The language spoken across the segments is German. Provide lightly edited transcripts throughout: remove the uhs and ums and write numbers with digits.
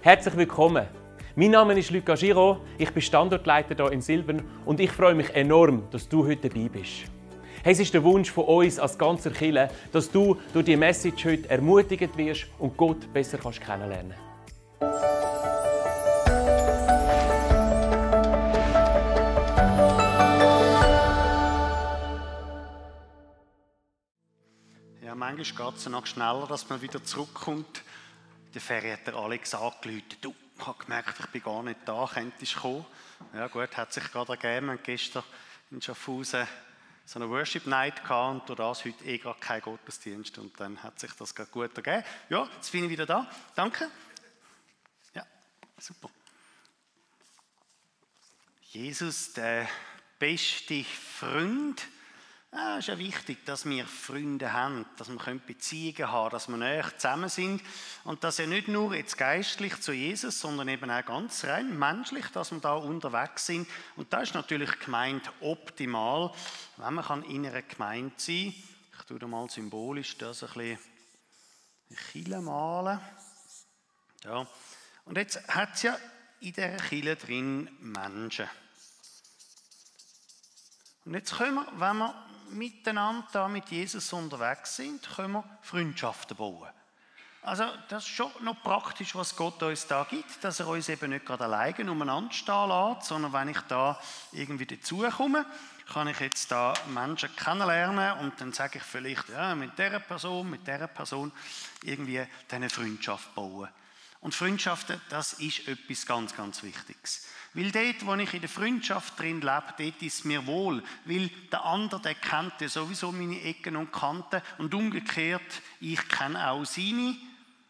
Herzlich willkommen. Mein Name ist Luca Giraud, ich bin Standortleiter hier in Silbern und ich freue mich enorm, dass du heute dabei bist. Hey, es ist der Wunsch von uns als ganzer Kirche, dass du durch diese Message heute ermutigt wirst und Gott besser kennenlernen kannst. Ja, manchmal geht es noch schneller, dass man wieder zurückkommt. In der Ferie hat der Alex angerufen. Du, ich habe gemerkt, ich bin gar nicht da, könntest du kommen? Ja gut, hat sich gerade ergeben. Wir hatten gestern in Schaffhausen so eine Worship Night gehabt und durch das heute gerade kein Gottesdienst. Und dann hat sich das gerade gut ergeben. Ja, jetzt bin ich wieder da. Danke. Ja, super. Jesus, der beste Freund. Es ist ja wichtig, dass wir Freunde haben, dass wir Beziehungen haben, dass wir näher zusammen sind und dass ja nicht nur jetzt geistlich zu Jesus, sondern eben auch ganz rein menschlich, dass wir da unterwegs sind. Und da ist natürlich Gemeinde optimal, wenn man in einer Gemeinde sein kann. Ich tue da mal symbolisch das ein bisschen Kille malen. Ja. Und jetzt hat es ja in dieser Kille drin Menschen. Und jetzt können wir, wenn wir miteinander da mit Jesus unterwegs sind, können wir Freundschaften bauen. Also das ist schon noch praktisch, was Gott uns da gibt, dass er uns eben nicht gerade alleine umeinander stehen lässt, sondern wenn ich da irgendwie dazukomme, kann ich jetzt da Menschen kennenlernen und dann sage ich vielleicht, ja, mit dieser Person irgendwie eine Freundschaft bauen. Und Freundschaften, das ist etwas ganz, ganz Wichtiges. Weil dort, wo ich in der Freundschaft drin lebe, dort ist es mir wohl. Weil der andere, der kennt ja sowieso meine Ecken und Kanten und umgekehrt, ich kenne auch seine.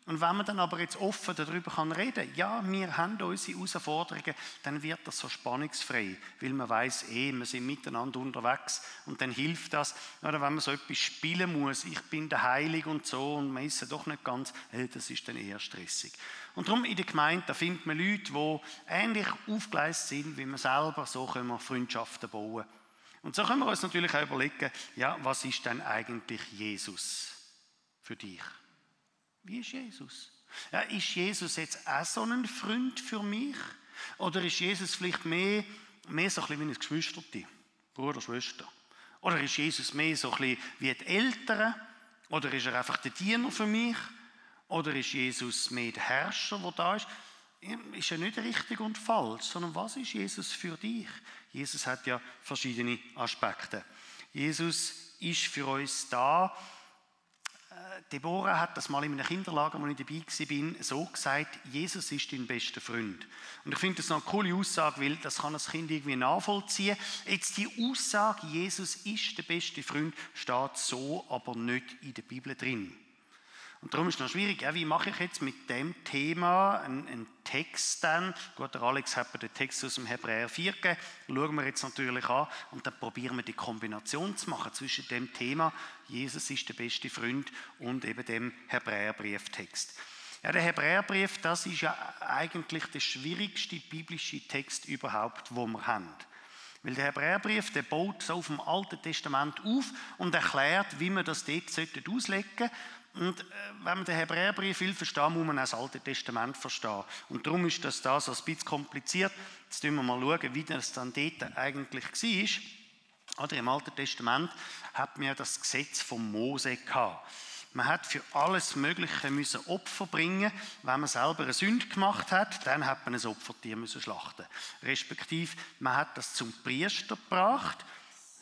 Und wenn man dann aber jetzt offen darüber reden kann, ja, wir haben unsere Herausforderungen, dann wird das so spannungsfrei, weil man weiss, wir sind miteinander unterwegs und dann hilft das. Oder wenn man so etwas spielen muss, ich bin der Heilige und so und man ist ja doch nicht ganz, das ist dann eher stressig. Und darum in der Gemeinde, da findet man Leute, die ähnlich aufgeleistet sind, wie man selber, so können wir Freundschaften bauen. Und so können wir uns natürlich auch überlegen, ja, was ist denn eigentlich Jesus für dich? Wie ist Jesus? Ja, ist Jesus jetzt auch so ein Freund für mich? Oder ist Jesus vielleicht mehr so ein bisschen wie ein Geschwisterchen, Bruder, Schwester? Oder ist Jesus mehr so ein bisschen wie die Eltern? Oder ist er einfach der Diener für mich? Oder ist Jesus mehr der Herrscher, der da ist? Ist ja nicht richtig und falsch, sondern was ist Jesus für dich? Jesus hat ja verschiedene Aspekte. Jesus ist für uns da. Deborah hat das mal in einem Kinderlager, wo ich dabei war, so gesagt, Jesus ist dein bester Freund. Und ich finde das noch eine coole Aussage, weil das kann das Kind irgendwie nachvollziehen. Jetzt die Aussage, Jesus ist der beste Freund, steht so aber nicht in der Bibel drin. Und darum ist es noch schwierig, ja, wie mache ich jetzt mit dem Thema einen Text dann? Gut, der Alex hat mir den Text aus dem Hebräer 4 gegeben, schauen wir jetzt natürlich an und dann probieren wir die Kombination zu machen zwischen dem Thema, Jesus ist der beste Freund und eben dem Hebräerbrieftext. Ja, der Hebräerbrief, das ist ja eigentlich der schwierigste biblische Text überhaupt, den wir haben. Weil der Hebräerbrief, der baut so auf dem Alten Testament auf und erklärt, wie man das dort auslegen sollte. Und wenn man den Hebräerbrief will verstehen, muss man auch das Alte Testament verstehen. Und darum ist das da so ein bisschen kompliziert. Jetzt schauen wir mal, wie das dann dort eigentlich war. Oder im Alten Testament hat man ja das Gesetz von Mose gehabt. Man hat für alles Mögliche müssen Opfer bringen. Wenn man selber eine Sünde gemacht hat, dann hat man ein Opfertier müssen schlachten. Respektive, man hat das zum Priester gebracht.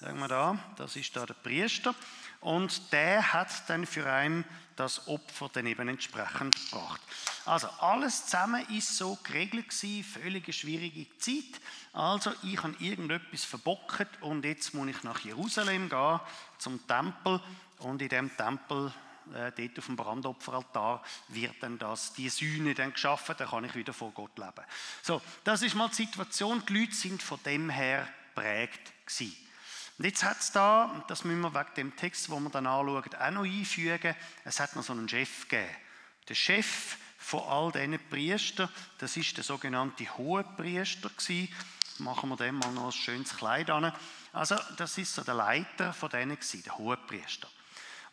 Sagen wir da, das ist da der Priester. Und der hat dann für einen das Opfer dann eben entsprechend gebracht. Also alles zusammen ist so geregelt gewesen, völlig eine schwierige Zeit. Also ich habe irgendetwas verbockt und jetzt muss ich nach Jerusalem gehen, zum Tempel. Und in dem Tempel, dort auf dem Brandopferaltar, wird dann die Sühne dann geschaffen, dann kann ich wieder vor Gott leben. So, das ist mal die Situation, die Leute sind von dem her geprägt gewesen. Und jetzt hat es da, und das müssen wir wegen dem Text, den wir dann anschauen, auch noch einfügen, es hat noch so einen Chef gegeben. Der Chef von all diesen Priestern, das ist der sogenannte Hohepriester gewesen. Machen wir dem mal noch ein schönes Kleid an. Also das ist so der Leiter von denen gewesen, der Hohepriester.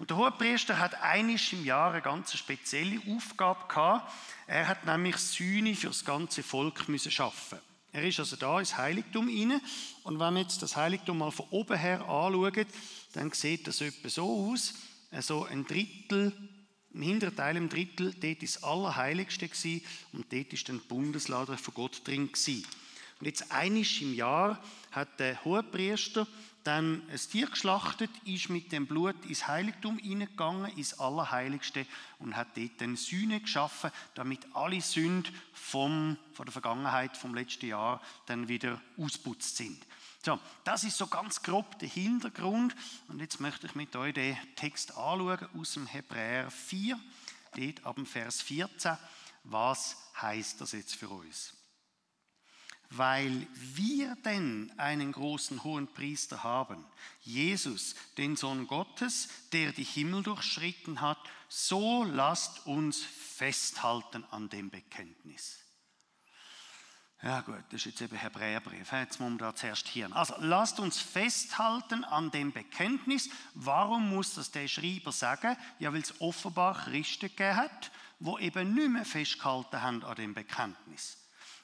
Und der Hohepriester hat einmal im Jahr eine ganz spezielle Aufgabe gehabt. Er hat nämlich Sühne für das ganze Volk müssen schaffen. Er ist also da ins Heiligtum rein. Und wenn wir jetzt das Heiligtum mal von oben her anschauen, dann sieht das etwa so aus. Also ein Drittel, im hinteren Teil ein Drittel, dort ist das Allerheiligste gewesen, und dort ist dann die Bundeslade von Gott drin gewesen. Und jetzt einmal im Jahr hat der Hohepriester dann ein Tier geschlachtet, ist mit dem Blut ins Heiligtum hineingegangen, ins Allerheiligste, und hat dort dann Sühne geschaffen, damit alle Sünden von der Vergangenheit, vom letzten Jahr, dann wieder ausputzt sind. So, das ist so ganz grob der Hintergrund. Und jetzt möchte ich mit euch den Text anschauen aus dem Hebräer 4, dort ab dem Vers 14. Was heißt das jetzt für uns? Weil wir denn einen großen Hohenpriester haben, Jesus, den Sohn Gottes, der die Himmel durchschritten hat, so lasst uns festhalten an dem Bekenntnis. Ja gut, das ist jetzt eben Hebräerbrief, jetzt muss man da zuerst hören. Also lasst uns festhalten an dem Bekenntnis. Warum muss das der Schreiber sagen? Ja, weil es offenbar Christen gegeben hat, die eben nicht mehr festgehalten haben an dem Bekenntnis.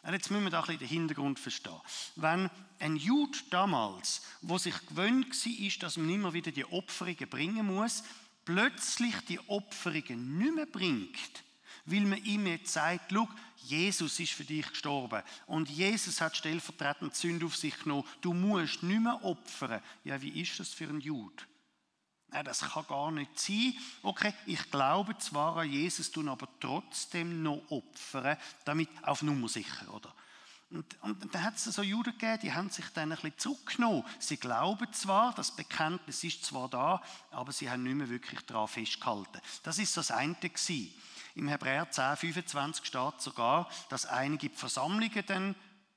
Jetzt müssen wir da ein bisschen den Hintergrund verstehen. Wenn ein Jude damals, der sich gewöhnt war, dass man immer wieder die Opferungen bringen muss, plötzlich die Opferungen nicht mehr bringt, weil man ihm jetzt sagt, schau, Jesus ist für dich gestorben und Jesus hat stellvertretend die Sünde auf sich genommen, du musst nicht mehr opfern. Ja, wie ist das für einen Jude? Ja, das kann gar nicht sein. Okay, ich glaube zwar an Jesus, tun aber trotzdem noch opfern, damit auf Nummer sicher, oder? Und dann hat es so Juden gegeben, die haben sich dann ein bisschen zurückgenommen. Sie glauben zwar, das Bekenntnis ist zwar da, aber sie haben nicht mehr wirklich daran festgehalten. Das ist so das eine gewesen. Im Hebräer 10,25 steht sogar, dass einige Versammlungen dann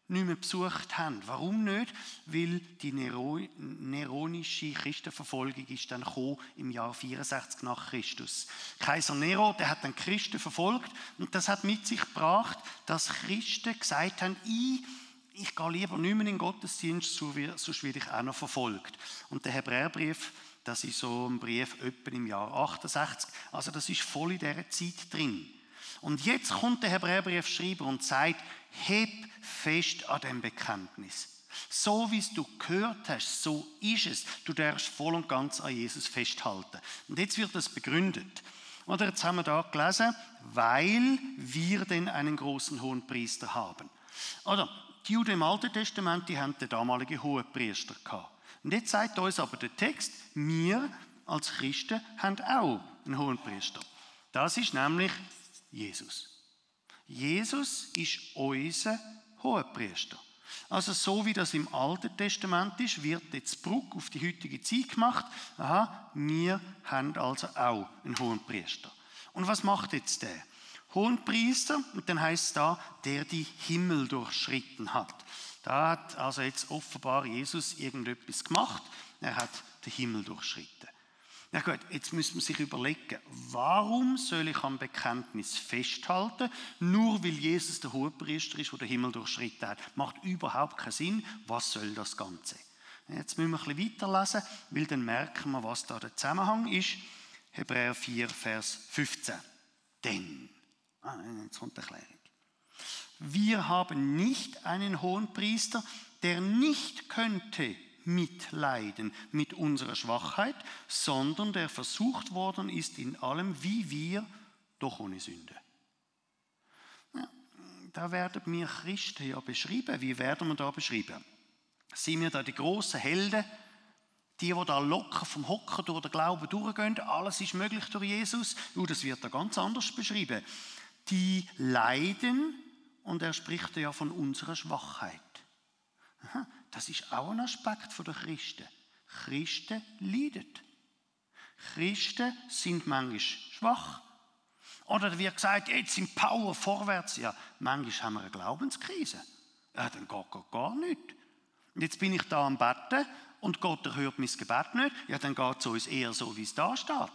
nicht mehr besucht haben. Warum nicht? Weil die neronische Christenverfolgung ist dann gekommen im Jahr 64 nach Christus. Kaiser Nero, der hat dann Christen verfolgt, und das hat mit sich gebracht, dass Christen gesagt haben, ich gehe lieber nicht mehr in den Gottesdienst, sonst werde ich auch noch verfolgt. Und der Hebräerbrief, das ist so ein Brief etwa im Jahr 68, also das ist voll in dieser Zeit drin. Und jetzt kommt der Hebräerbriefschreiber und sagt, heb fest an dem Bekenntnis. So wie es du gehört hast, so ist es. Du darfst voll und ganz an Jesus festhalten. Und jetzt wird das begründet. Oder jetzt haben wir da gelesen, weil wir denn einen großen Hohenpriester haben. Oder die Juden im Alten Testament, die haben den damaligen Hohenpriester gehabt. Und jetzt sagt uns aber der Text, wir als Christen haben auch einen Hohenpriester. Das ist nämlich Jesus. Jesus ist unser Hohenpriester. Also so wie das im Alten Testament ist, wird jetzt Brücke auf die heutige Zeit gemacht. Aha, wir haben also auch einen Hohenpriester. Und was macht jetzt der? Hohenpriester, und dann heißt es da, der die Himmel durchschritten hat. Da hat also jetzt offenbar Jesus irgendetwas gemacht. Er hat den Himmel durchschritten. Na gut, jetzt muss man sich überlegen, warum soll ich am Bekenntnis festhalten, nur weil Jesus der Hohepriester ist, der den Himmel durchschritten hat. Macht überhaupt keinen Sinn. Was soll das Ganze? Jetzt müssen wir ein bisschen weiterlesen, weil dann merken wir, was da der Zusammenhang ist. Hebräer 4, Vers 15. Denn, jetzt kommt die Erklärung. Wir haben nicht einen Hohenpriester, der nicht könnte mitleiden mit unserer Schwachheit, sondern der versucht worden ist in allem, wie wir, doch ohne Sünde. Ja, da werden wir Christen ja beschrieben. Wie werden wir da beschrieben? Sind wir da die grossen Helden, die da locker vom Hocker durch den Glauben durchgehen, alles ist möglich durch Jesus? Das wird da ganz anders beschrieben. Die leiden, und er spricht ja von unserer Schwachheit. Aha, das ist auch ein Aspekt der Christen. Christen leiden. Christen sind manchmal schwach. Oder wird gesagt, jetzt sind Power vorwärts. Ja, manchmal haben wir eine Glaubenskrise. Ja, dann geht gar nicht. Und jetzt bin ich da am Betten und Gott erhört mein Gebet nicht. Ja, dann geht es uns eher so, wie es da steht.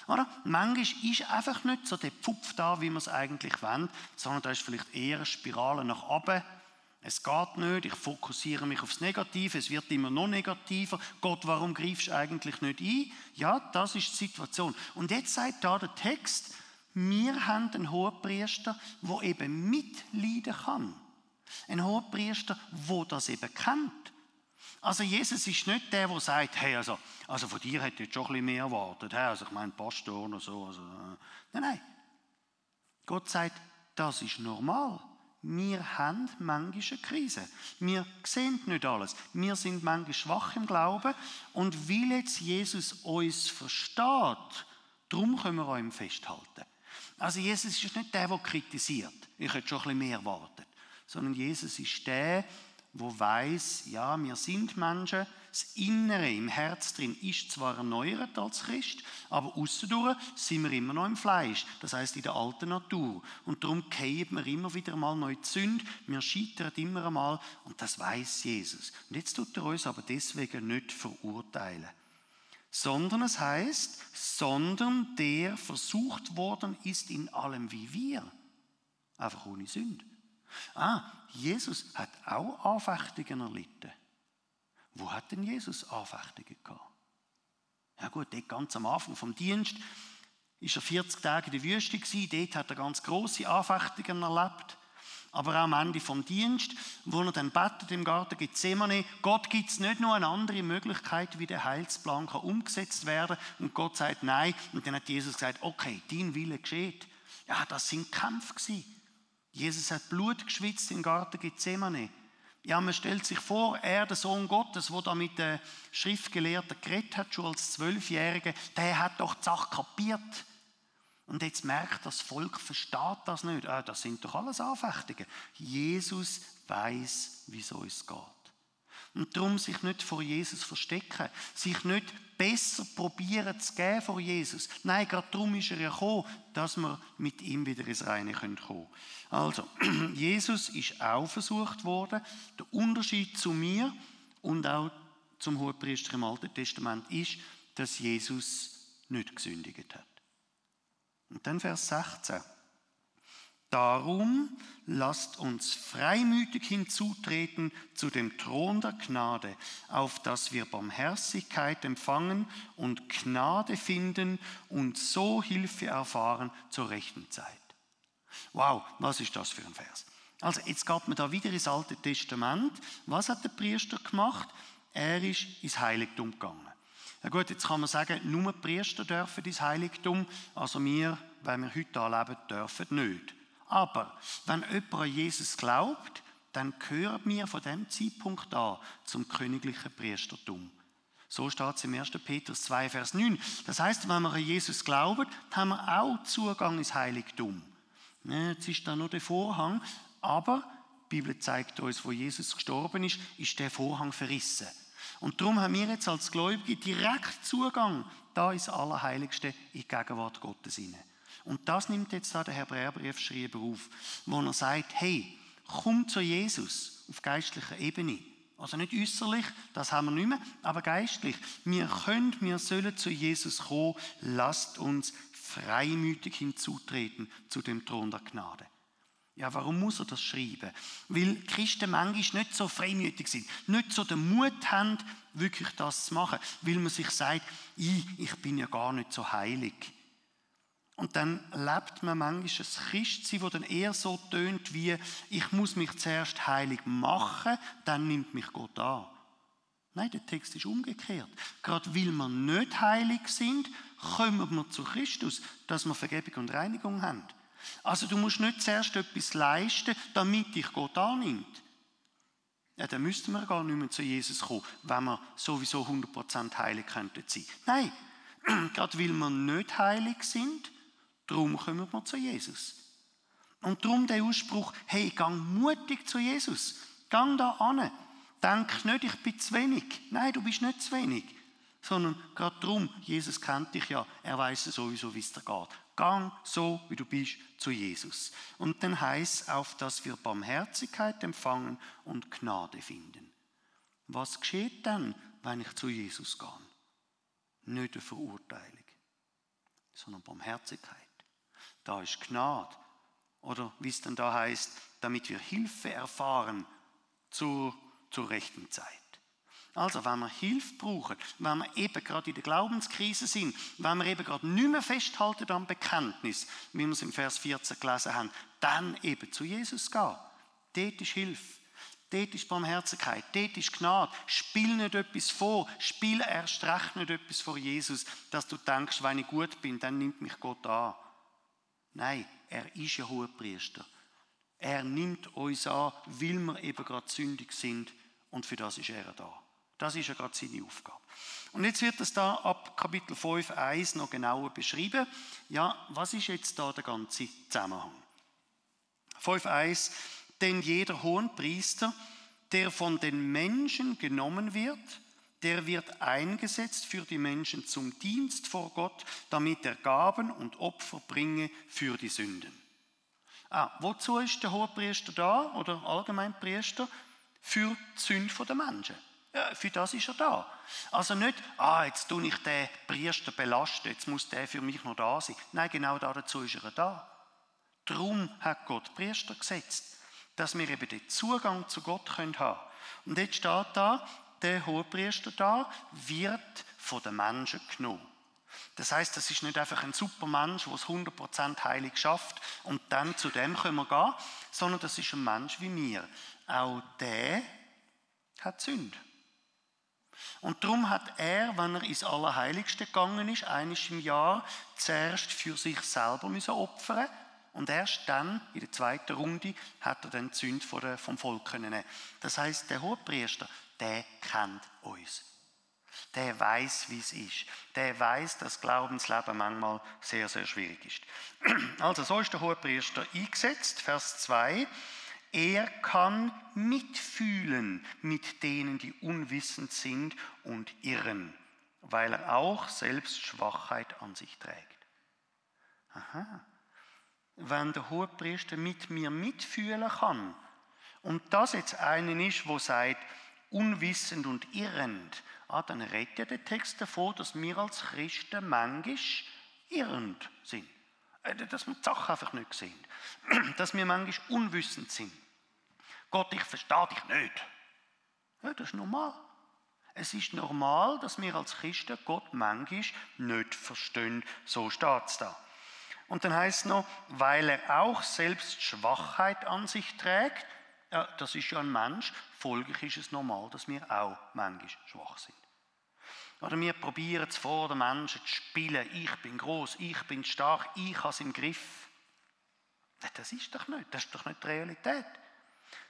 Oder? Manchmal ist einfach nicht so der Pfupf da, wie wir es eigentlich wollen, sondern da ist vielleicht eher eine Spirale nach oben. Es geht nicht, ich fokussiere mich aufs Negative, es wird immer noch negativer. Gott, warum greifst du eigentlich nicht ein? Ja, das ist die Situation. Und jetzt sagt da der Text, wir haben einen Hohepriester, der eben mitleiden kann. Ein Hohepriester, der das eben kennt. Also Jesus ist nicht der sagt, hey, also von dir hätte ich jetzt schon ein bisschen mehr erwartet. Hey, also ich meine Pastor oder so. Also, nein. Gott sagt, das ist normal. Wir haben manchmal eine Krise. Wir sehen nicht alles. Wir sind manchmal schwach im Glauben. Und weil jetzt Jesus uns versteht, darum können wir an ihm festhalten. Also Jesus ist nicht der kritisiert. Ich hätte schon ein bisschen mehr erwartet. Sondern Jesus ist der weiss, ja, wir sind Menschen. Das Innere im Herz drin ist zwar erneuert als Christ, aber aussendurch sind wir immer noch im Fleisch. Das heisst in der alten Natur. Und darum fallen wir immer wieder mal neu die Sünde. Wir scheitern immer einmal und das weiss Jesus. Und jetzt tut er uns aber deswegen nicht verurteilen. Sondern es heisst, sondern der versucht worden ist in allem wie wir. Einfach ohne Sünde. Jesus hat auch Anfechtungen erlitten. Wo hat denn Jesus Anfechtungen gehabt? Ja gut, dort ganz am Anfang vom Dienst war er 40 Tage in der Wüste gewesen. Dort hat er ganz grosse Anfechtungen erlebt. Aber auch am Ende vom Dienst, wo er dann betet im Garten Gethsemane, Gott gibt es nicht nur eine andere Möglichkeit, wie der Heilsplan kann umgesetzt werden. Und Gott sagt nein. Und dann hat Jesus gesagt, okay, dein Wille geschieht. Ja, das sind Kämpfe gewesen. Jesus hat Blut geschwitzt im Garten Gethsemane. Ja, man stellt sich vor, er, der Sohn Gottes, der da mit den Schriftgelehrten geredet hat, schon als 12-Jähriger, der hat doch die Sache kapiert. Und jetzt merkt das Volk, versteht das nicht. Das sind doch alles Anfechtungen. Jesus weiß, wie es uns geht. Und darum sich nicht vor Jesus verstecken, sich nicht besser probieren zu geben vor Jesus. Nein, gerade darum ist er ja gekommen, dass wir mit ihm wieder ins Reine kommen können. Also, Jesus ist auch versucht worden. Der Unterschied zu mir und auch zum Hohepriester im Alten Testament ist, dass Jesus nicht gesündigt hat. Und dann Vers 16. Darum lasst uns freimütig hinzutreten zu dem Thron der Gnade, auf dass wir Barmherzigkeit empfangen und Gnade finden und so Hilfe erfahren zur rechten Zeit. Wow, was ist das für ein Vers? Also jetzt geht man da wieder ins Alte Testament. Was hat der Priester gemacht? Er ist ins Heiligtum gegangen. Ja gut, jetzt kann man sagen, nur die Priester dürfen ins Heiligtum, also wir, wenn wir heute hier leben, dürfen nicht. Aber wenn jemand an Jesus glaubt, dann gehören wir von dem Zeitpunkt an zum königlichen Priestertum. So steht es im 1. Petrus 2, Vers 9. Das heisst, wenn wir an Jesus glauben, haben wir auch Zugang ins Heiligtum. Jetzt ist da nur der Vorhang, aber die Bibel zeigt uns, wo Jesus gestorben ist der Vorhang verrissen. Und darum haben wir jetzt als Gläubige direkt Zugang da ins Allerheiligste in die Gegenwart Gottes hinein. Und das nimmt jetzt da der Hebräerbriefschreiber auf, wo er sagt, hey, komm zu Jesus auf geistlicher Ebene. Also nicht äußerlich, das haben wir nicht mehr, aber geistlich. Wir sollen zu Jesus kommen, lasst uns freimütig hinzutreten zu dem Thron der Gnade. Ja, warum muss er das schreiben? Weil Christen manchmal nicht so freimütig sind, nicht so den Mut haben, wirklich das zu machen, weil man sich sagt, ich bin ja gar nicht so heilig. Und dann lebt man manchmal ein Christsein, das dann eher so tönt wie, ich muss mich zuerst heilig machen, dann nimmt mich Gott an. Nein, der Text ist umgekehrt. Gerade weil wir nicht heilig sind, kommen wir zu Christus, dass wir Vergebung und Reinigung haben. Also du musst nicht zuerst etwas leisten, damit dich Gott annimmt. Ja, dann müssten wir gar nicht mehr zu Jesus kommen, wenn wir sowieso 100% heilig könnten sein. Nein, gerade weil wir nicht heilig sind, darum kommen wir zu Jesus. Und darum der Ausspruch, hey, gang mutig zu Jesus. Gang da an. Denk nicht, ich bin zu wenig. Nein, du bist nicht zu wenig. Sondern gerade darum, Jesus kennt dich ja, er weiß sowieso, wie es dir geht. Gang so, wie du bist, zu Jesus. Und dann heisst es, auf dass wir Barmherzigkeit empfangen und Gnade finden. Was geschieht dann, wenn ich zu Jesus gehe? Nicht eine Verurteilung, sondern Barmherzigkeit. Da ist Gnade. Oder wie es dann da heisst, damit wir Hilfe erfahren zur rechten Zeit. Also, wenn wir Hilfe brauchen, wenn wir eben gerade in der Glaubenskrise sind, wenn wir eben gerade nicht mehr festhalten am Bekenntnis, wie wir es im Vers 14 gelesen haben, dann eben zu Jesus gehen. Dort ist Hilfe. Dort ist Barmherzigkeit, dort ist Gnade. Spiel nicht etwas vor, spiel erst recht nicht etwas vor Jesus, dass du denkst, wenn ich gut bin, dann nimmt mich Gott an. Nein, er ist ja Hohepriester. Er nimmt uns an, weil wir eben gerade sündig sind und für das ist er da. Das ist ja gerade seine Aufgabe. Und jetzt wird es da ab Kapitel 5, 1 noch genauer beschrieben. Ja, was ist jetzt da der ganze Zusammenhang? 5,1: Denn jeder Hohenpriester, der von den Menschen genommen wird, der wird eingesetzt für die Menschen zum Dienst vor Gott, damit er Gaben und Opfer bringe für die Sünden. Wozu ist der Hohepriester da oder allgemein Priester? Für die Sünde der Menschen. Ja, für das ist er da. Also nicht, jetzt tue ich den Priester belasten, jetzt muss der für mich noch da sein. Nein, genau dazu ist er da. Darum hat Gott Priester gesetzt, dass wir eben den Zugang zu Gott haben können. Und jetzt steht da, der Hohepriester da wird von den Menschen genommen. Das heisst, das ist nicht einfach ein super Mensch, der es 100% heilig schafft und dann zu dem können wir gehen, sondern das ist ein Mensch wie mir. Auch der hat Sünde. Und darum hat er, wenn er ins Allerheiligste gegangen ist, einmal im Jahr, zuerst für sich selber müssen opfern und erst dann, in der zweiten Runde, hat er dann die Sünde vom Volk können. Das heisst, der Hohepriester, der kennt uns. Der weiß, wie es ist. Der weiß, dass Glaubensleben manchmal sehr, sehr schwierig ist. Also, so ist der Hohepriester eingesetzt. Vers 2. Er kann mitfühlen mit denen, die unwissend sind und irren, weil er auch selbst Schwachheit an sich trägt. Aha. Wenn der Hohepriester mit mir mitfühlen kann und das jetzt einen ist, der sagt, unwissend und irrend, dann redet ja der Text davon, dass wir als Christen manchmal irrend sind. Dass wir die Sache einfach nicht sehen. Dass wir manchmal unwissend sind. Gott, ich verstehe dich nicht. Ja, das ist normal. Es ist normal, dass wir als Christen Gott manchmal nicht verstehen. So steht es da. Und dann heisst es noch, weil er auch selbst Schwachheit an sich trägt. Ja, das ist ja ein Mensch. Folglich ist es normal, dass wir auch manchmal schwach sind. Oder wir probieren es vor den Menschen zu spielen. Ich bin gross, ich bin stark, ich habe es im Griff. Das ist doch nicht. Das ist doch nicht die Realität.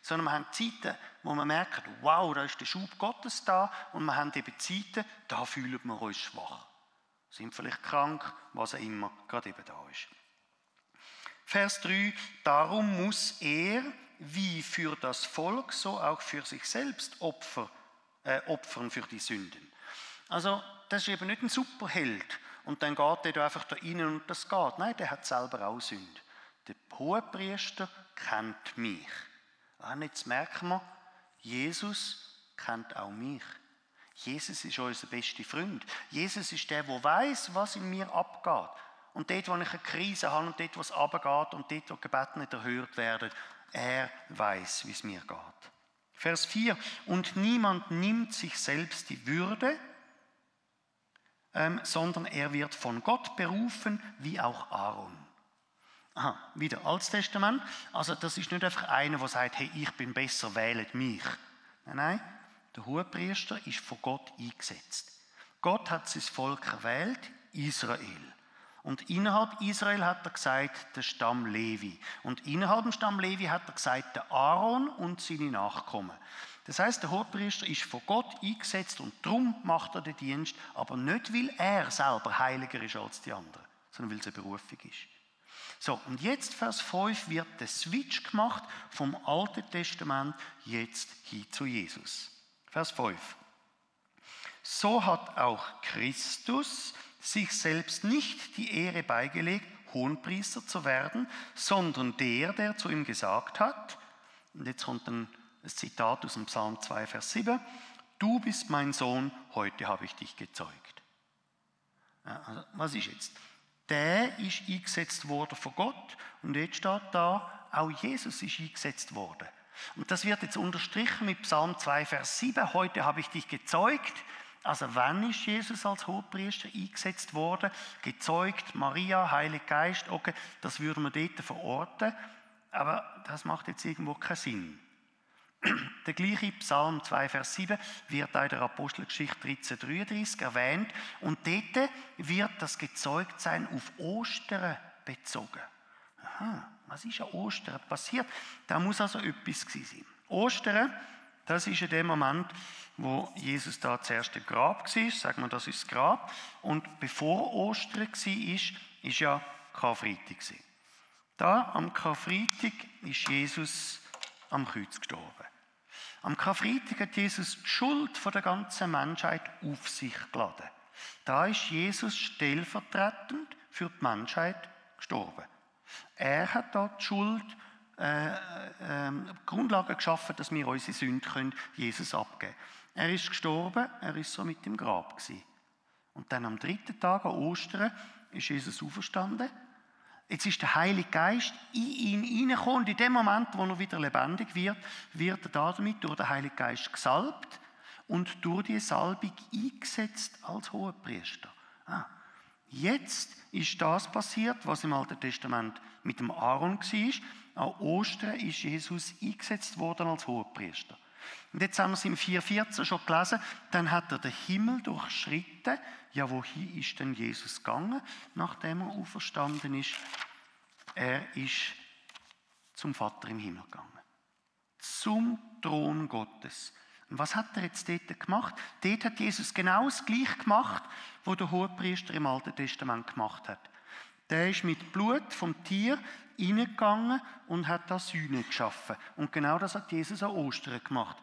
Sondern wir haben Zeiten, wo wir merken, wow, da ist der Schub Gottes da. Und wir haben eben Zeiten, da fühlen wir uns schwach. Sind vielleicht krank, was auch immer gerade eben da ist. Vers 3. Darum muss er, wie für das Volk, so auch für sich selbst opfern für die Sünden. Also, das ist eben nicht ein Superheld und dann geht der da einfach da rein und das geht. Nein, der hat selber auch Sünde. Der Hohepriester kennt mich. Und jetzt merken wir, Jesus kennt auch mich. Jesus ist unser bester Freund. Jesus ist der weiss, was in mir abgeht. Und dort, wo ich eine Krise habe und dort, wo es runtergeht und dort, wo die Gebete nicht erhört werden, er weiss, wie es mir geht. Vers 4. Und niemand nimmt sich selbst die Würde, sondern er wird von Gott berufen, wie auch Aaron. Aha, wieder Altes Testament. Also das ist nicht einfach einer, der sagt, hey, ich bin besser, wählet mich. Nein, der Hohepriester ist von Gott eingesetzt. Gott hat sein Volk erwählt, Israel. Und innerhalb Israel hat er gesagt, der Stamm Levi. Und innerhalb dem Stamm Levi hat er gesagt, der Aaron und seine Nachkommen. Das heisst, der Hohepriester ist von Gott eingesetzt und darum macht er den Dienst, aber nicht, weil er selber heiliger ist als die anderen, sondern weil es eine Berufung ist. So, und jetzt, Vers 5, wird der Switch gemacht vom Alten Testament jetzt hin zu Jesus. Vers 5. So hat auch Christus sich selbst nicht die Ehre beigelegt, Hohenpriester zu werden, sondern der zu ihm gesagt hat, und jetzt kommt ein Zitat aus dem Psalm 2, Vers 7, du bist mein Sohn, heute habe ich dich gezeugt. Ja, also, was ist jetzt? Der ist eingesetzt worden von Gott und jetzt steht da, auch Jesus ist eingesetzt worden. Und das wird jetzt unterstrichen mit Psalm 2, Vers 7. Heute habe ich dich gezeugt. Also wann ist Jesus als Hohepriester eingesetzt worden? Gezeugt, Maria, Heiliger Geist, okay, das würden wir dort verorten. Aber das macht jetzt irgendwo keinen Sinn. Der gleiche Psalm 2, Vers 7 wird auch in der Apostelgeschichte 13,33 erwähnt. Und dort wird das Gezeugtsein auf Ostern bezogen. Aha, was ist an Ostern passiert? Da muss also etwas gewesen sein. Ostern, das ist in dem Moment, wo Jesus da zuerst im Grab war. Sagen wir, das ist das Grab. Und bevor Ostern war, ist ja Karfreitag. Da am Karfreitag ist Jesus am Kreuz gestorben. Am Karfreitag hat Jesus die Schuld der ganzen Menschheit auf sich geladen. Da ist Jesus stellvertretend für die Menschheit gestorben. Er hat da die Schuld, Grundlage geschaffen, dass wir unsere Sünden Jesus abgeben können. Er ist gestorben, er ist so mit im Grab gewesen. Und dann am 3. Tag, an Ostern, ist Jesus auferstanden. Jetzt ist der Heilige Geist in ihn hineingekommen und in dem Moment, wo er wieder lebendig wird, wird er damit durch den Heiligen Geist gesalbt und durch die Salbung eingesetzt als Hohepriester. Jetzt ist das passiert, was im Alten Testament mit dem Aaron war. An Ostern ist Jesus eingesetzt worden als Hohepriester. Und jetzt haben wir es im 4,14 schon gelesen, dann hat er den Himmel durchschritten. Ja, wohin ist denn Jesus gegangen, nachdem er auferstanden ist? Er ist zum Vater im Himmel gegangen. Zum Thron Gottes. Und was hat er jetzt dort gemacht? Dort hat Jesus genau das Gleiche gemacht, was der Hohepriester im Alten Testament gemacht hat. Der ist mit Blut vom Tier hineingegangen und hat da Sühne geschaffen. Und genau das hat Jesus an Ostern gemacht.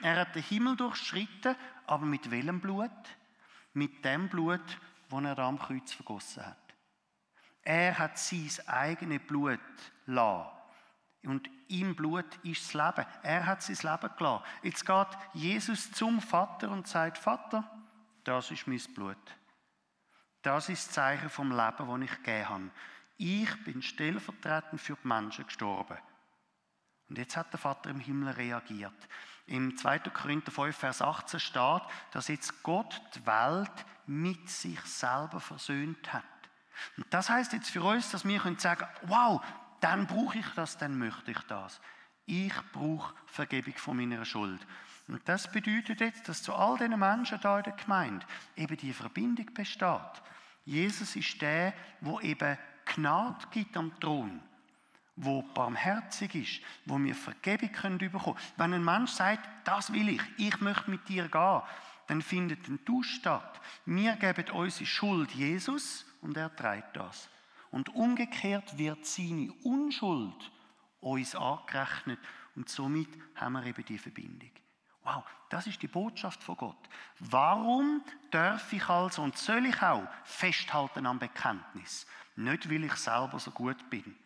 Er hat den Himmel durchschritten, aber mit welchem Blut? Mit dem Blut, das er da am Kreuz vergossen hat. Er hat sein eigenes Blut gelassen. Und im Blut ist das Leben. Er hat sein Leben gelassen. Jetzt geht Jesus zum Vater und sagt, Vater, das ist mein Blut. Das ist das Zeichen vom Leben, das ich gegeben habe. Ich bin stellvertretend für die Menschen gestorben. Und jetzt hat der Vater im Himmel reagiert. Im 2. Korinther 5, Vers 18 steht, dass jetzt Gott die Welt mit sich selber versöhnt hat. Und das heißt jetzt für uns, dass wir sagen können, wow, dann brauche ich das, dann möchte ich das. Ich brauche Vergebung von meiner Schuld. Und das bedeutet jetzt, dass zu all diesen Menschen da in der Gemeinde eben die Verbindung besteht. Jesus ist der, der eben Gnade gibt am Thron, der barmherzig ist, wo wir Vergebung bekommen können. Wenn ein Mensch sagt, das will ich möchte mit dir gehen, dann findet ein Tausch statt. Wir geben unsere Schuld Jesus und er trägt das. Und umgekehrt wird seine Unschuld uns angerechnet und somit haben wir eben die Verbindung. Wow, das ist die Botschaft von Gott. Warum darf ich also und soll ich auch festhalten am Bekenntnis? Nicht, weil ich selber so gut bin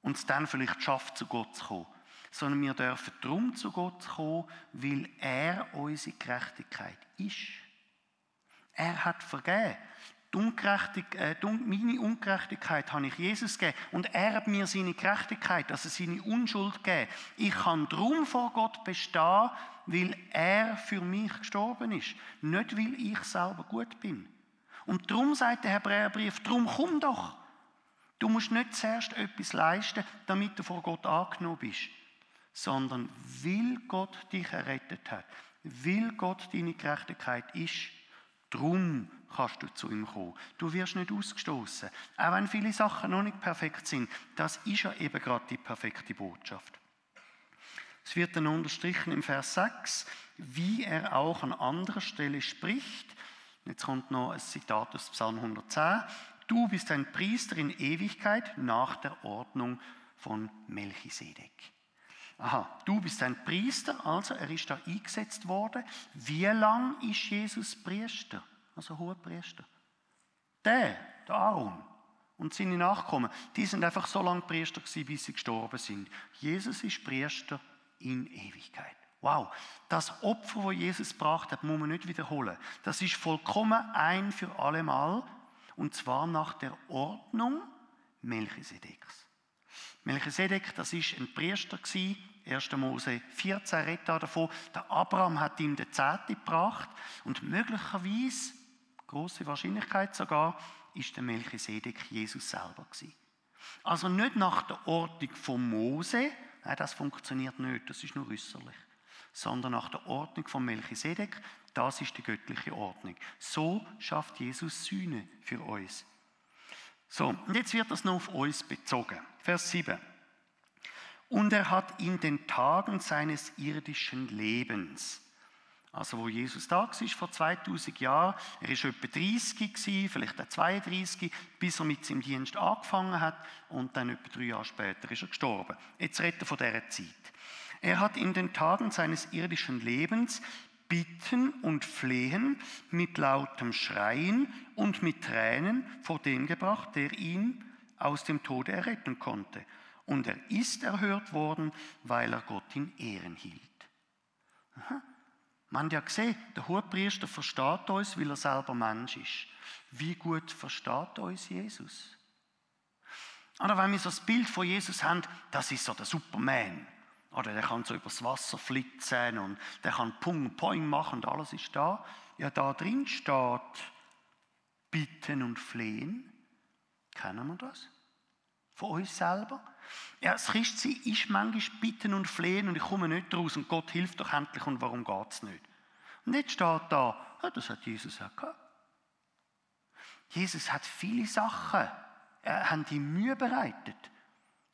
und es dann vielleicht schafft, zu Gott zu kommen, sondern wir dürfen darum zu Gott kommen, weil er unsere Gerechtigkeit ist. Er hat vergeben. Meine Ungerechtigkeit habe ich Jesus gegeben und er hat mir seine Gerechtigkeit, also seine Unschuld gegeben. Ich kann darum vor Gott bestehen, weil er für mich gestorben ist, nicht weil ich selber gut bin. Und darum sagt der Hebräerbrief, darum komm doch. Du musst nicht zuerst etwas leisten, damit du vor Gott angenommen bist, sondern weil Gott dich errettet hat, weil Gott deine Gerechtigkeit ist, darum kannst du zu ihm kommen. Du wirst nicht ausgestoßen. Auch wenn viele Sachen noch nicht perfekt sind, das ist ja eben gerade die perfekte Botschaft. Es wird dann unterstrichen im Vers 6, wie er auch an anderer Stelle spricht. Jetzt kommt noch ein Zitat aus Psalm 110. Du bist ein Priester in Ewigkeit nach der Ordnung von Melchisedek. Aha, du bist ein Priester, also er ist da eingesetzt worden. Wie lang ist Jesus Priester, also Hohepriester? Der Aaron und seine Nachkommen, die sind einfach so lange Priester gewesen, bis sie gestorben sind. Jesus ist Priester in Ewigkeit. Wow, das Opfer, das Jesus gebracht hat, muss man nicht wiederholen. Das ist vollkommen ein für alle Mal, und zwar nach der Ordnung Melchisedeks. Melchisedek, das ist ein Priester gewesen. 1. Mose 14 redet davon. Der Abraham hat ihm den Zehnten gebracht und möglicherweise, große Wahrscheinlichkeit sogar, ist der Melchisedek Jesus selber gewesen. Also nicht nach der Ordnung von Mose, nein, das funktioniert nicht, das ist nur äußerlich, sondern nach der Ordnung von Melchisedek, das ist die göttliche Ordnung. So schafft Jesus Sühne für uns. So, und jetzt wird das noch auf uns bezogen. Vers 7. Und er hat in den Tagen seines irdischen Lebens, also wo Jesus da war, vor 2000 Jahren, er war etwa 30 gewesen, vielleicht auch 32, bis er mit seinem Dienst angefangen hat und dann etwa 3 Jahre später ist er gestorben. Jetzt redet er von dieser Zeit. Er hat in den Tagen seines irdischen Lebens Bitten und Flehen mit lautem Schreien und mit Tränen vor dem gebracht, der ihn aus dem Tode erretten konnte. Und er ist erhört worden, weil er Gott in Ehren hielt. Aha. Man hat ja gesehen, der Hohepriester versteht uns, weil er selber Mensch ist. Wie gut versteht uns Jesus? Oder wenn wir so das Bild von Jesus haben, das ist so der Superman. Oder der kann so übers Wasser flitzen und der kann Pung, Poing machen und alles ist da. Ja, da drin steht Bitten und Flehen. Kennen wir das? Von uns selber? Ja, das Christsein ist manchmal Bitten und Flehen und ich komme nicht raus und Gott hilft doch endlich und warum geht es nicht? Und jetzt steht da, ja, das hat Jesus auch gehabt. Jesus hat viele Sachen, haben die Mühe bereitet.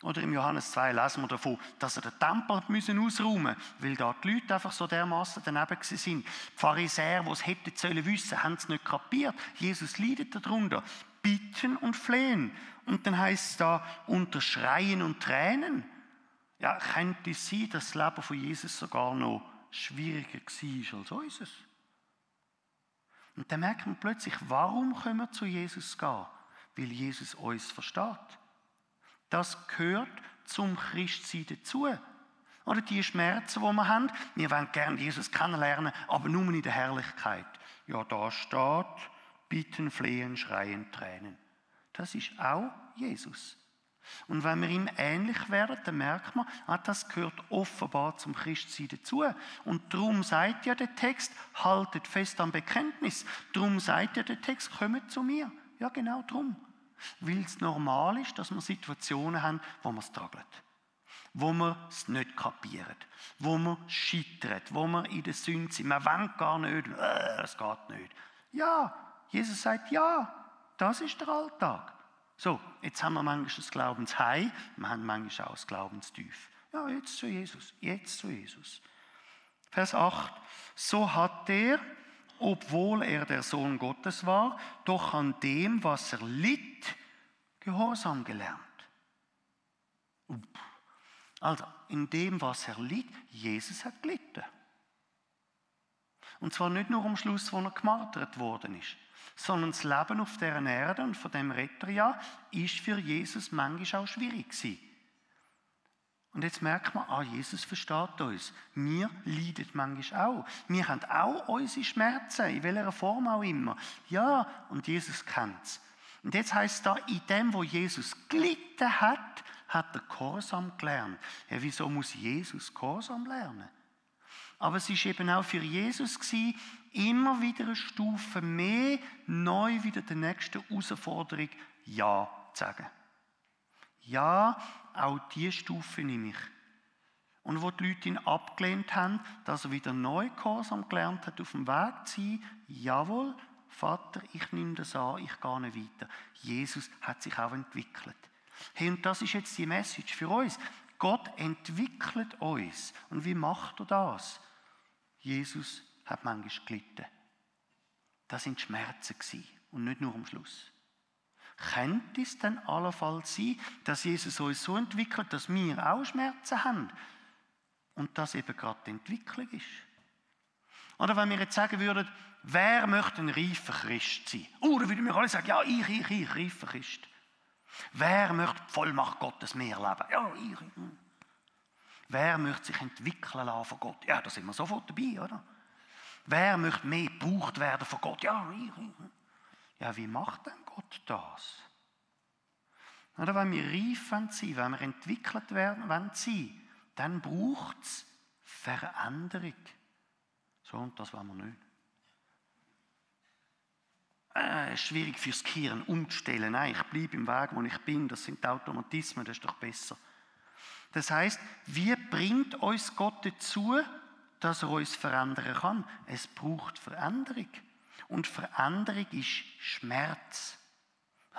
Oder im Johannes 2 lesen wir davon, dass er den Tempel ausräumen musste, weil da die Leute einfach so dermaßen daneben waren. Die Pharisäer, die es hätten sollen wissen, haben es nicht kapiert. Jesus leidet darunter. Bitten und Flehen. Und dann heisst es da, unter Schreien und Tränen. Ja, könnte es sein, dass das Leben von Jesus sogar noch schwieriger war als unseres? Und dann merkt man plötzlich, warum können wir zu Jesus gehen? Weil Jesus uns versteht. Das gehört zum Christsein dazu. Oder die Schmerzen, die wir haben. Wir wollen gerne Jesus kennenlernen, aber nur in der Herrlichkeit. Ja, da steht, Bitten, Flehen, Schreien, Tränen. Das ist auch Jesus. Und wenn wir ihm ähnlich werden, dann merkt man, das gehört offenbar zum Christsein dazu. Und darum sagt ja der Text, haltet fest am Bekenntnis. Darum sagt ja der Text, kommt zu mir. Ja, genau darum. Weil es normal ist, dass wir Situationen haben, wo wir es tragen, wo wir es nicht kapieren, wo wir scheitern, wo wir in der Sünde sind. Wir wollen gar nicht, es geht nicht. Ja, Jesus sagt, ja, das ist der Alltag. So, jetzt haben wir manchmal das Glaubenshigh, wir haben manchmal auch das Glaubenstief. Ja, jetzt zu Jesus, jetzt zu Jesus. Vers 8. So hat er, obwohl er der Sohn Gottes war, doch an dem, was er litt, Gehorsam gelernt. Also, in dem, was er litt, Jesus hat gelitten. Und zwar nicht nur am Schluss, wo er gemartert worden ist, sondern das Leben auf dieser Erde, und von dem redet er ja, ist für Jesus manchmal auch schwierig gewesen. Und jetzt merkt man, Jesus versteht uns. Wir leiden manchmal auch. Wir haben auch unsere Schmerzen, in welcher Form auch immer. Ja, und Jesus kennt es. Und jetzt heisst es da, in dem, wo Jesus gelitten hat, hat er Gehorsam gelernt. Ja, wieso muss Jesus Gehorsam lernen? Aber es war eben auch für Jesus gewesen, immer wieder eine Stufe mehr, neu wieder der nächsten Herausforderung Ja zu sagen. Ja, auch diese Stufe nehme ich. Und wo die Leute ihn abgelehnt haben, dass er wieder neu Gehorsam gelernt hat, auf dem Weg zu sein, jawohl, Vater, ich nehme das an, ich gehe nicht weiter. Jesus hat sich auch entwickelt. Hey, und das ist jetzt die Message für uns. Gott entwickelt uns. Und wie macht er das? Jesus hat manchmal gelitten. Das waren Schmerzen und nicht nur am Schluss. Könnte es denn allenfalls sein, dass Jesus uns so entwickelt, dass wir auch Schmerzen haben und das eben gerade die Entwicklung ist? Oder wenn wir jetzt sagen würden, wer möchte ein reifer Christ sein? Dann würden wir alle sagen, ja, ich, reifer Christ. Wer möchte die Vollmacht Gottes mehr leben? Ja, ich. Wer möchte sich entwickeln lassen von Gott? Ja, da sind wir sofort dabei, oder? Wer möchte mehr gebraucht werden von Gott? Ja, ich. Ja, wie macht denn Gott das? Oder wenn wir reif sein wollen, wenn wir entwickelt werden wollen, dann braucht es Veränderung. So, und das wollen wir nicht. Schwierig fürs Gehirn umzustellen. Nein, ich bleibe im Weg, wo ich bin. Das sind die Automatismen, das ist doch besser. Das heisst, wie bringt uns Gott dazu, dass er uns verändern kann? Es braucht Veränderung. Und Veränderung ist Schmerz.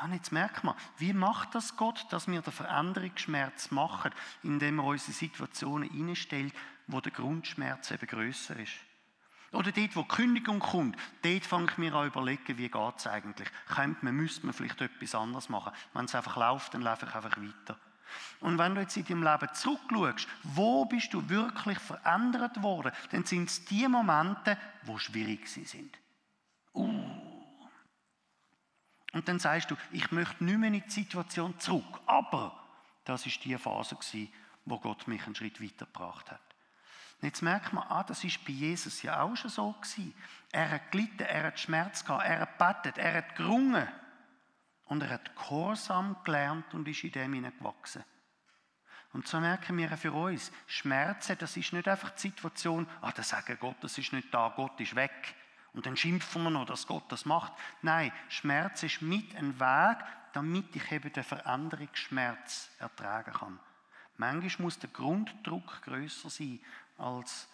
Und jetzt merkt man, wie macht das Gott, dass wir den Veränderungsschmerz machen, indem er uns in Situationen hineinstellt, wo der Grundschmerz eben grösser ist. Oder dort, wo die Kündigung kommt, dort fange ich mir an zu überlegen, wie geht es eigentlich? Müsste man vielleicht etwas anderes machen? Wenn es einfach läuft, dann laufe ich einfach weiter. Und wenn du jetzt in deinem Leben zurückschaust, wo bist du wirklich verändert worden, dann sind es die Momente, die schwierig sind. Und dann sagst du, ich möchte nicht mehr in die Situation zurück. Aber das war die Phase, wo Gott mich einen Schritt weitergebracht hat. Und jetzt merkt man, das war bei Jesus ja auch schon so gewesen. Er hat gelitten, er hat Schmerz gehabt, er hat gebetet, er hat gerungen. Und er hat Gehorsam gelernt und ist in dem hineingewachsen. Und so merken wir für uns, Schmerzen, das ist nicht einfach die Situation, das sagen Gott, das ist nicht da, Gott ist weg. Und dann schimpfen wir noch, dass Gott das macht. Nein, Schmerz ist mit ein Weg, damit ich eben den Veränderungsschmerz ertragen kann. Manchmal muss der Grunddruck grösser sein, als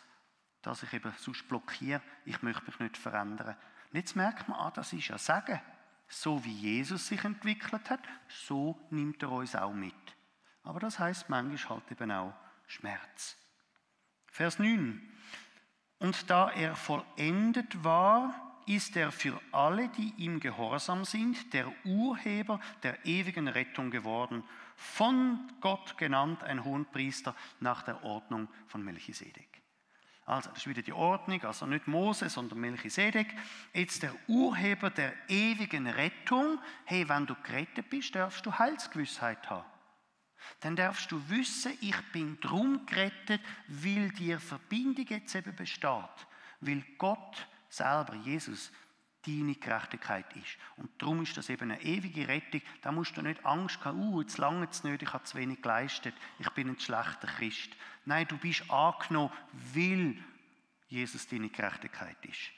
dass ich eben sonst blockiere, ich möchte mich nicht verändern. Und jetzt merkt man, das ist ja Sagen. So wie Jesus sich entwickelt hat, so nimmt er uns auch mit. Aber das heisst manchmal halt eben auch Schmerz. Vers 9. Und da er vollendet war, ist er für alle, die ihm gehorsam sind, der Urheber der ewigen Rettung geworden, von Gott genannt ein Hohenpriester nach der Ordnung von Melchisedek. Also, das ist wieder die Ordnung, also nicht Mose, sondern Melchisedek. Jetzt der Urheber der ewigen Rettung. Hey, wenn du gerettet bist, darfst du Heilsgewissheit haben. Dann darfst du wissen, ich bin drum gerettet, weil dir Verbindung jetzt eben besteht. Weil Gott selber, Jesus, deine Gerechtigkeit ist. Und darum ist das eben eine ewige Rettung. Da musst du nicht Angst haben, jetzt lange es nicht, ich habe zu wenig geleistet, ich bin ein schlechter Christ. Nein, du bist angenommen, weil Jesus deine Gerechtigkeit ist.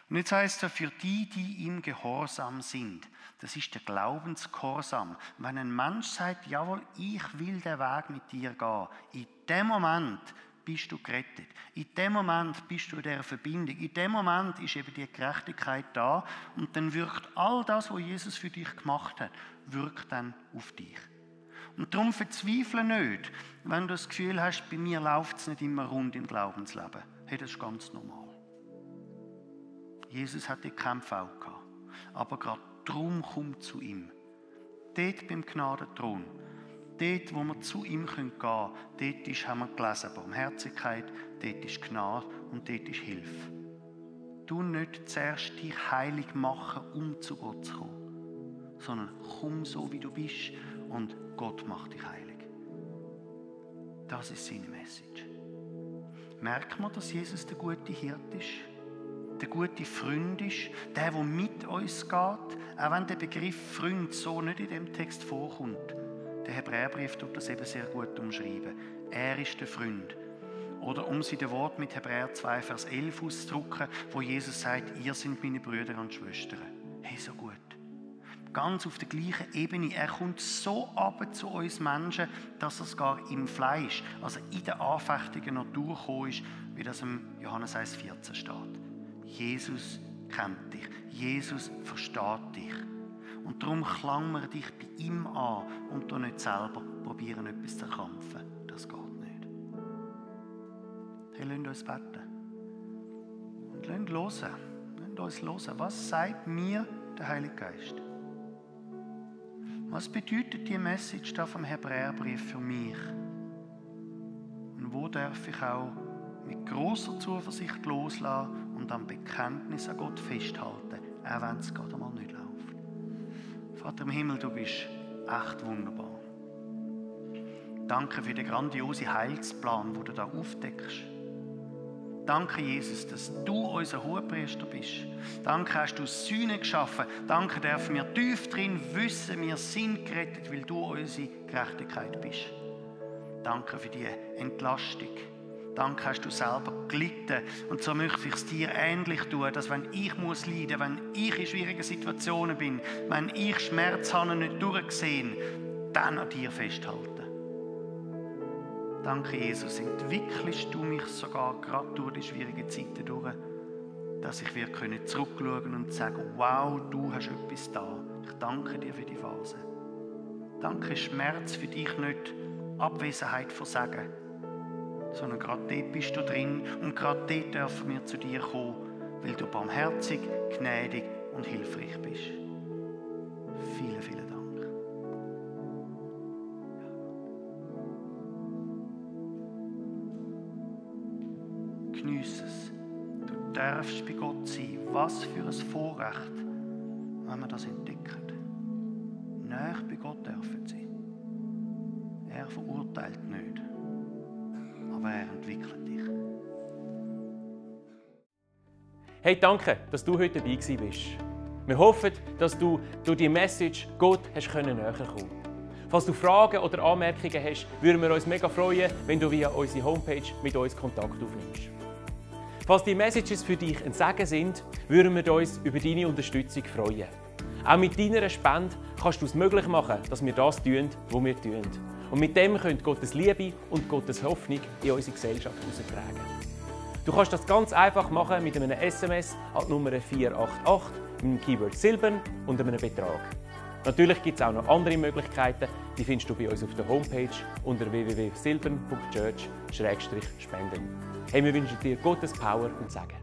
Und jetzt heisst es, für die ihm gehorsam sind. Das ist der Glaubensgehorsam. Wenn ein Mensch sagt, jawohl, ich will den Weg mit dir gehen, in dem Moment bist du gerettet. In dem Moment bist du in dieser Verbindung. In dem Moment ist eben die Gerechtigkeit da und dann wirkt all das, was Jesus für dich gemacht hat, wirkt dann auf dich. Und darum verzweifle nicht, wenn du das Gefühl hast, bei mir läuft es nicht immer rund im Glaubensleben. Hey, das ist ganz normal. Jesus hat die Kämpfe auch gehabt. Aber gerade darum komm zu ihm. Dort beim Gnadenthron. Dort, wo wir zu ihm gehen können, dort ist, haben wir gelesen, Barmherzigkeit, dort ist Gnade und dort ist Hilfe. Du nicht zuerst dich heilig machen, um zu Gott zu kommen, sondern komm so, wie du bist und Gott macht dich heilig. Das ist seine Message. Merkt man, dass Jesus der gute Hirte ist? Der gute Freund ist, der mit uns geht, auch wenn der Begriff Freund so nicht in dem Text vorkommt. Der Hebräerbrief tut das eben sehr gut umschreiben. Er ist der Freund. Oder um sie den Wort mit Hebräer 2, Vers 11 auszudrücken, wo Jesus sagt, ihr seid meine Brüder und Schwestern. Hey, so gut. Ganz auf der gleichen Ebene. Er kommt so runter zu uns Menschen, dass er sogar im Fleisch, also in der anfechtenden Natur gekommen ist, wie das im Johannes 1,14 steht. Jesus kennt dich. Jesus versteht dich. Und darum klammern wir dich bei ihm an und du nicht selber probieren, etwas zu erkämpfen. Das geht nicht. Hey, lasst uns beten. Und lasst uns hören. Was sagt mir der Heilige Geist? Was bedeutet die Message da vom Hebräerbrief für mich? Und wo darf ich auch mit grosser Zuversicht loslassen und am Bekenntnis an Gott festhalten, auch wenn es gerade mal nicht läuft? Vater im Himmel, du bist echt wunderbar. Danke für den grandiosen Heilsplan, den du da aufdeckst. Danke, Jesus, dass du unser Hohepriester bist. Danke, hast du Sühne geschaffen. Danke, dürfen wir tief drin wissen, wir sind gerettet, weil du unsere Gerechtigkeit bist. Danke für die Entlastung. Danke, hast du selber gelitten. Und so möchte ich es dir ähnlich tun, dass wenn ich muss leiden, wenn ich in schwierigen Situationen bin, wenn ich Schmerz habe und nicht durchgesehen, dann an dir festhalten. Danke, Jesus, entwickelst du mich sogar gerade durch die schwierigen Zeiten durch, dass ich wieder zurückschauen und sagen, wow, du hast etwas da. Ich danke dir für die Phase. Danke, Schmerz für dich nicht Abwesenheit versagen, sondern gerade dort bist du drin und gerade dort dürfen wir zu dir kommen, weil du barmherzig, gnädig und hilfreich bist. Vielen, vielen Dank. Geniesse es. Du darfst bei Gott sein. Was für ein Vorrecht, wenn wir das entdecken. Nahe bei Gott dürfen sein. Er verurteilt nicht, aber er entwickelt dich. Hey, danke, dass du heute dabei bist. Wir hoffen, dass du durch die Message Gott näher kommen konntest. Falls du Fragen oder Anmerkungen hast, würden wir uns mega freuen, wenn du via unsere Homepage mit uns Kontakt aufnimmst. Falls die Messages für dich ein Segen sind, würden wir uns über deine Unterstützung freuen. Auch mit deiner Spende kannst du es möglich machen, dass wir das tun, was wir tun. Und mit dem könnt Gottes Liebe und Gottes Hoffnung in unsere Gesellschaft heraustragen. Du kannst das ganz einfach machen mit einem SMS an die Nummer 488 mit dem Keyword Silbern und einem Betrag. Natürlich gibt es auch noch andere Möglichkeiten, die findest du bei uns auf der Homepage unter www.silbern.church/spenden. Hey, wir wünschen dir Gottes Power und Segen.